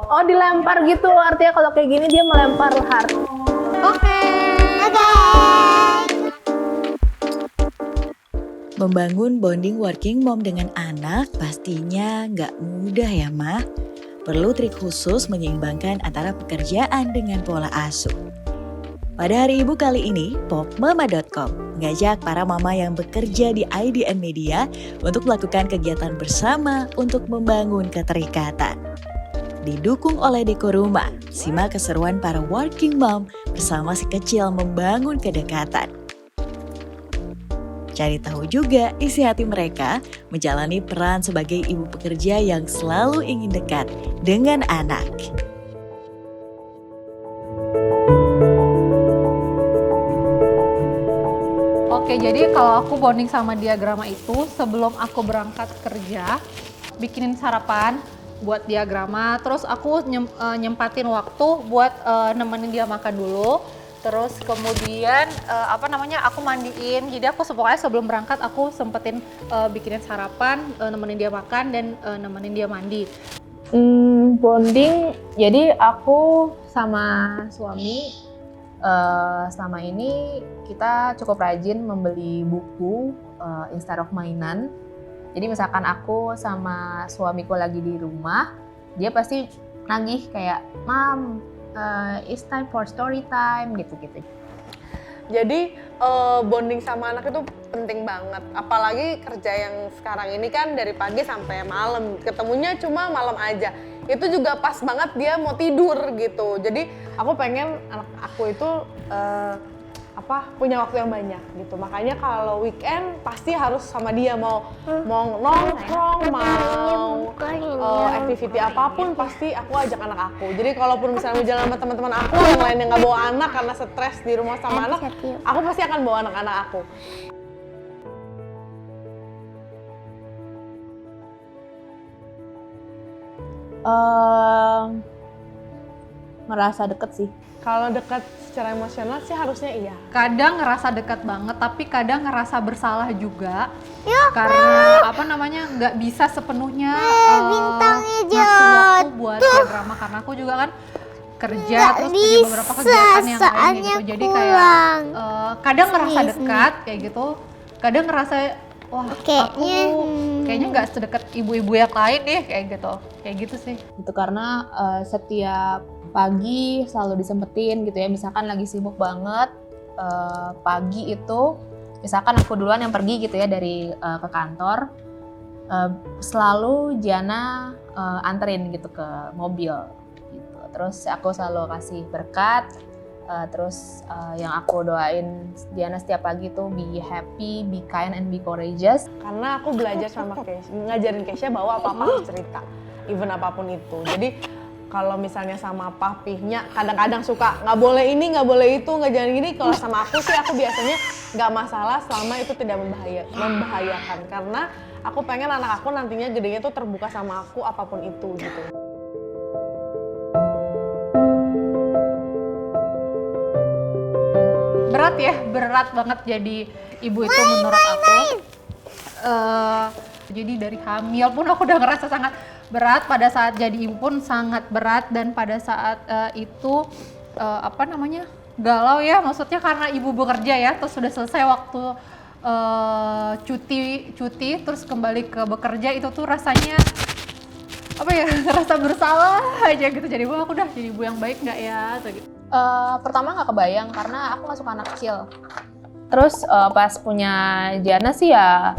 Oh, dilempar gitu, artinya kalau kayak gini dia melempar heart. Oke. Membangun bonding working mom dengan anak pastinya nggak mudah ya, Ma. Perlu trik khusus menyeimbangkan antara pekerjaan dengan pola asuh. Pada Hari Ibu kali ini, popmama.com mengajak para mama yang bekerja di IDN Media untuk melakukan kegiatan bersama untuk membangun keterikatan. Didukung oleh Deko Rumah, simak keseruan para working mom bersama si kecil membangun kedekatan. Cari tahu juga isi hati mereka menjalani peran sebagai ibu pekerja yang selalu ingin dekat dengan anak. Oke, jadi kalau aku bonding sama diagrama itu sebelum aku berangkat kerja, bikinin sarapan buat diagrama, terus aku nyempatin waktu buat nemenin dia makan dulu. Terus kemudian aku mandiin. Jadi aku pokoknya sebelum berangkat aku sempetin bikinin sarapan, nemenin dia makan dan nemenin dia mandi. Bonding, jadi aku sama suami selama ini kita cukup rajin membeli buku instead of mainan. Jadi misalkan aku sama suamiku lagi di rumah, dia pasti nagih kayak, "Mam, it's time for story time," gitu-gitu. Jadi bonding sama anak itu penting banget. Apalagi kerja yang sekarang ini kan dari pagi sampai malam. Ketemunya cuma malam aja. Itu juga pas banget dia mau tidur gitu. Jadi aku pengen anak aku itu punya waktu yang banyak gitu. Makanya kalau weekend pasti harus sama dia, mau nongkrong, mau activity apapun pasti aku ajak anak aku. Jadi kalaupun misalnya jalan sama teman-teman aku yang lain yang nggak bawa anak karena stres di rumah sama anak, aku pasti akan bawa anak-anak aku. Merasa deket sih. Kalau dekat secara emosional sih harusnya iya. Kadang ngerasa dekat banget, tapi kadang ngerasa bersalah juga. Karena nggak bisa sepenuhnya ngasih waktu buat diagrama, karena aku juga kan kerja terus punya beberapa kegiatan yang lain gitu. Jadi kayak kadang ngerasa dekat kayak gitu, kadang ngerasa wah aku kayaknya nggak sedekat ibu-ibu yang lain nih kayak gitu sih. Itu karena setiap pagi selalu disempetin gitu ya, misalkan lagi sibuk banget pagi itu, misalkan aku duluan yang pergi gitu ya dari ke kantor, selalu Jana anterin gitu ke mobil gitu. Terus aku selalu kasih berkat, terus yang aku doain Diana setiap pagi tuh be happy, be kind, and be courageous. Karena aku belajar sama Keisha, ngajarin Keisha bahwa apa-apa harus cerita, even apapun itu. Jadi kalau misalnya sama papihnya kadang-kadang suka nggak boleh ini, nggak boleh itu, nggak jangan gini. Kalau sama aku sih aku biasanya nggak masalah selama itu tidak membahayakan. Karena aku pengen anak aku nantinya gedenya tuh terbuka sama aku apapun itu gitu. Berat banget jadi ibu itu menurut aku. Jadi dari hamil pun aku udah ngerasa sangat berat, pada saat jadi ibu pun sangat berat, dan pada saat itu galau ya, maksudnya karena ibu bekerja ya, terus sudah selesai waktu cuti terus kembali ke bekerja, itu tuh rasanya rasa bersalah aja gitu. Jadi aku udah jadi ibu yang baik nggak ya gitu. Pertama nggak kebayang karena aku nggak suka anak kecil. Terus pas punya Jana sih ya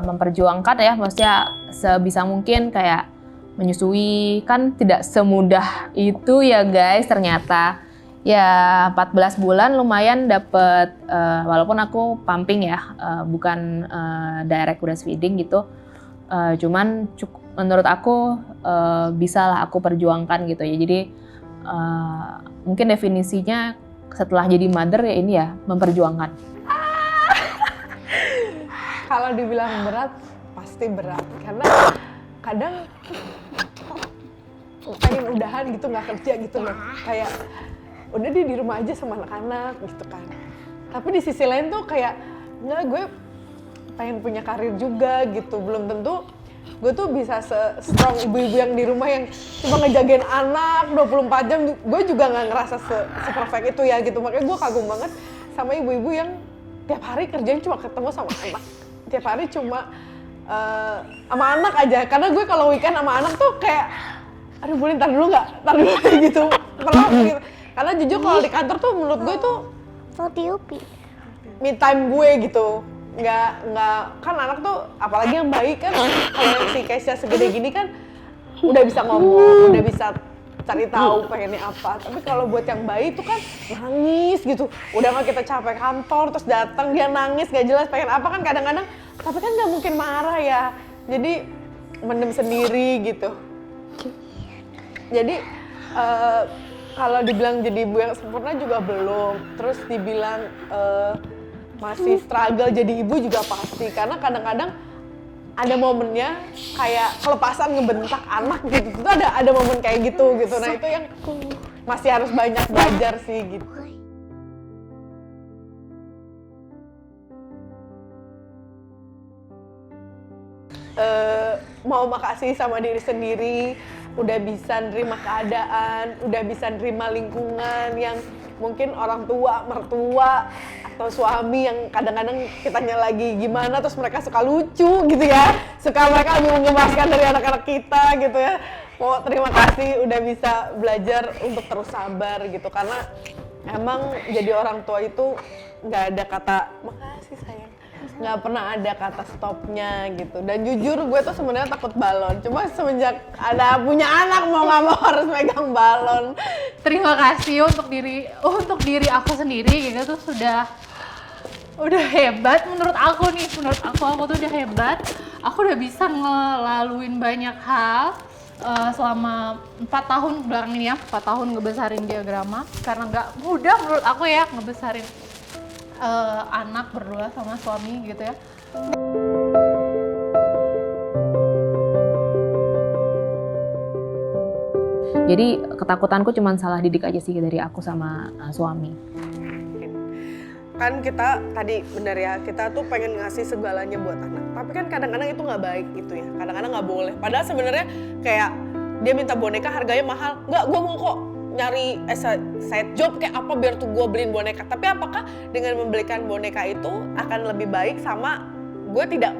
memperjuangkan ya, maksudnya sebisa mungkin kayak menyusui, kan tidak semudah itu ya guys. Ternyata ya 14 bulan lumayan dapet, walaupun aku pumping ya, bukan direct breastfeeding gitu, cuman menurut aku bisa lah aku perjuangkan gitu ya. Jadi mungkin definisinya setelah jadi mother ya ini ya, memperjuangkan. Kalau dibilang berat, pasti berat. Karena kadang pengen udahan gitu, nggak kerja gitu loh. Kayak udah di rumah aja sama anak-anak gitu kan. Tapi di sisi lain tuh kayak, nggak, gue pengen punya karir juga gitu. Belum tentu gue tuh bisa se-strong ibu-ibu yang di rumah yang cuma ngejagain anak 24 jam, gue juga nggak ngerasa se-perfect itu ya gitu. Makanya gue kagum banget sama ibu-ibu yang tiap hari kerjain cuma ketemu sama anak, tiap hari cuma sama anak aja. Karena gue kalau weekend sama anak tuh kayak, aduh boleh ntar dulu gitu, pernah gitu. Karena jujur kalau di kantor tuh menurut gue tuh me time gue gitu. Nggak kan anak tuh apalagi yang baik kan, kalau si Keisha segede gini kan udah bisa ngomong, udah bisa cari tahu pengennya apa. Tapi kalau buat yang bayi tuh kan nangis gitu, udah nggak kita capek kantor terus datang dia nangis gak jelas pengen apa kan kadang-kadang, tapi kan nggak mungkin marah ya, jadi mendem sendiri gitu. Jadi kalau dibilang jadi ibu yang sempurna juga belum, terus dibilang masih struggle jadi ibu juga pasti, karena kadang-kadang ada momennya kayak kelepasan ngebentak anak gitu, itu ada momen kayak gitu. Nah itu yang masih harus banyak belajar sih gitu. Mau makasih sama diri sendiri, udah bisa nerima keadaan, udah bisa nerima lingkungan yang mungkin orang tua, mertua, atau suami yang kadang-kadang kitanya lagi gimana terus mereka suka lucu gitu ya, suka mereka mengemaskan dari anak-anak kita gitu ya. Mau terima kasih udah bisa belajar untuk terus sabar gitu, karena emang jadi orang tua itu nggak ada kata makasih sayang, nggak pernah ada kata stopnya gitu. Dan jujur gue tuh sebenarnya takut balon, cuma semenjak ada punya anak mau nggak mau harus megang balon. Terima kasih untuk diri aku sendiri gitu tuh udah hebat menurut aku tuh udah hebat. Aku udah bisa ngelaluin banyak hal selama 4 tahun belakang ini ya, 4 tahun ngebesarin Diagrama, karena nggak mudah menurut aku ya ngebesarin anak berdua sama suami gitu ya. Jadi ketakutanku cuma salah didik aja sih dari aku sama suami. Kan kita tadi benar ya, kita tuh pengen ngasih segalanya buat anak, tapi kan kadang-kadang itu nggak baik gitu ya, kadang-kadang nggak boleh. Padahal sebenarnya kayak dia minta boneka harganya mahal, nggak, gue mau kok nyari side job kayak apa biar tuh gue beliin boneka. Tapi apakah dengan membelikan boneka itu akan lebih baik sama gue tidak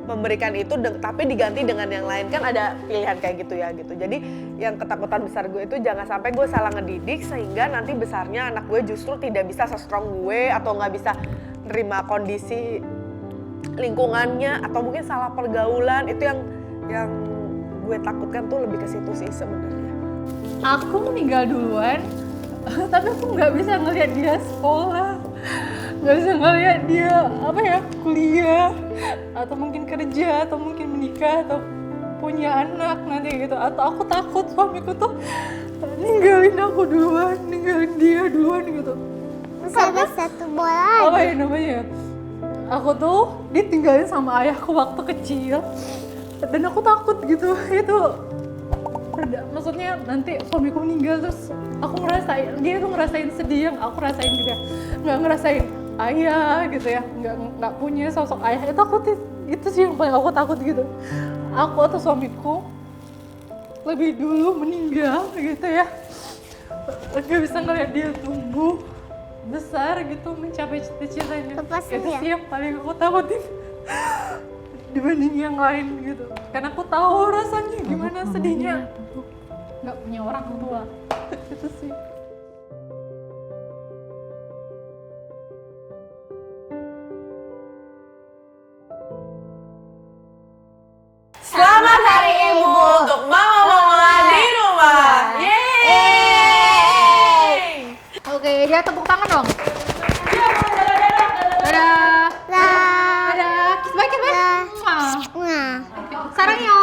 memberikan itu tapi diganti dengan yang lain? Kan ada pilihan kayak gitu ya gitu. Jadi yang ketakutan besar gue itu jangan sampai gue salah ngedidik sehingga nanti besarnya anak gue justru tidak bisa se-strong gue atau nggak bisa nerima kondisi lingkungannya atau mungkin salah pergaulan. Itu yang gue takutkan tuh lebih ke situ sih sebenarnya. Aku meninggal duluan, tapi aku nggak bisa ngelihat dia sekolah, nggak bisa ngelihat dia kuliah, atau mungkin kerja, atau mungkin menikah, atau punya anak nanti gitu. Atau aku takut suamiku tuh ninggalin aku duluan, ninggalin dia duluan gitu. Sama satu bola. Apa ya namanya? Aku tuh ditinggalin sama ayahku waktu kecil, dan aku takut gitu itu. Maksudnya nanti suamiku meninggal terus aku dia tuh ngerasain sedih yang aku rasain juga, nggak ngerasain ayah gitu ya, nggak punya sosok ayah. Itu sih yang paling aku takut gitu. Aku atau suamiku lebih dulu meninggal gitu ya, nggak bisa ngeliat dia tumbuh besar gitu mencapai cita-citanya. Itu sih yang paling aku takutin dibanding yang lain gitu, karena aku tahu rasanya gimana sedihnya nggak punya orang tua. Itu sih. Selamat Hari Ibu untuk mama-mama di rumah. Yeay! Oke, dia tepuk tangan dong. Dadah. Dadah. Kiss bye. Sarang yo.